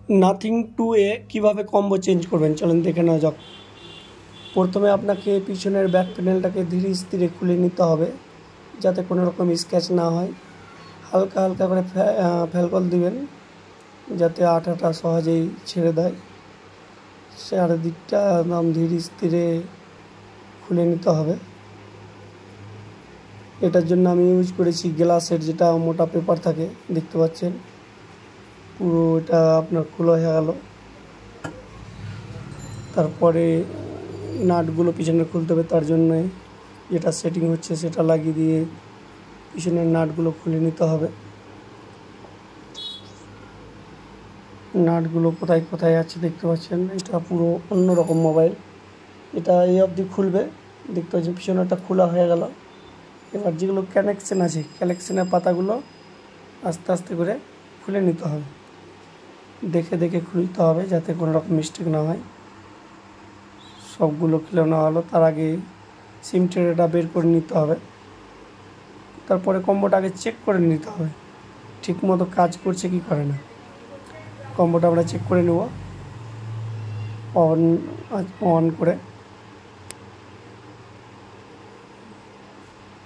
Nothing 2 এ কীভাবে combo change করবেন চলেন দেখে নেওয়া যাক। প্রথমে আপনাকে পিছনের ব্যাক প্যানেলটাকে ধীরে স্থিরে খুলে নিতে হবে যাতে কোনো রকম স্ক্র্যাচ না হয়। হালকা হালকা করে ফ্যালকল দিবেন যাতে আঠাটা সহজেই ছেড়ে দেয়। চারিদিকটা একদম ধীরে স্থিরে খুলে নিতে হবে। এটার জন্য আমি ইউজ করেছি গ্লাসের যেটা মোটা পেপার থাকে, দেখতে পাচ্ছেন পুরো এটা আপনার খোলা হয়ে গেল। তারপরে নাটগুলো পিছনে খুলতে হবে, তার জন্য যেটা সেটিং হচ্ছে সেটা লাগিয়ে দিয়ে পিছনের নাটগুলো খুলে নিতে হবে। নাটগুলো কোথায় কোথায় আছে দেখতে পাচ্ছেন। এটা পুরো অন্যরকম মোবাইল, এটা এই অবধি খুলবে, দেখতে পাচ্ছেন পিছনেরটা খোলা হয়ে গেল। এবার যেগুলো কানেকশান আছে কানেকশানের পাতাগুলো আস্তে আস্তে করে খুলে নিতে হবে, দেখে দেখে খুলতে হবে যাতে কোনো রকম মিস্টেক না হয়। সবগুলো খুলে নেওয়া হলো, তার আগে সিম ট্রেটা বের করে নিতে হবে। তারপরে কম্বোটাকে চেক করে নিতে হবে ঠিক মতো কাজ করছে কি করে না। কম্বোটা আমরা চেক করে নেব অন করে।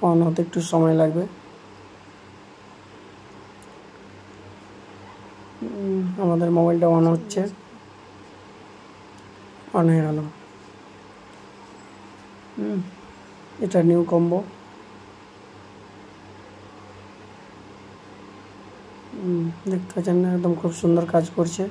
অন হতে একটু সময় লাগবে। আমাদের মোবাইলটা অন হচ্ছে, অন হয়ে গেল। এটা নিউ কম্বো। দেখতে পাচ্ছেন একদম খুব সুন্দর কাজ করছে।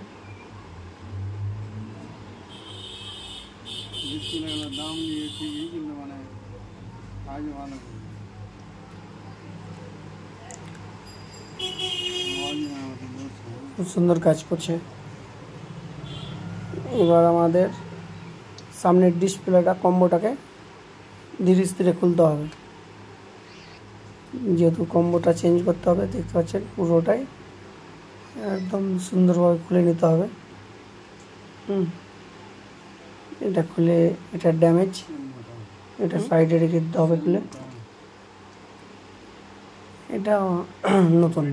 খুব সুন্দর কাজ করছে। এবার আমাদের সামনের ডিসপ্লেটা কম্বোটাকে ধীরে স্থিরে খুলতে হবে, যেহেতু কম্বোটা চেঞ্জ করতে হবে। দেখতে পাচ্ছেন পুরোটাই একদম সুন্দরভাবে খুলে নিতে হবে। এটা খুলে এটা ড্যামেজ, এটা সাইডে রেখে দিতে হবে খুলে। এটা নতুন।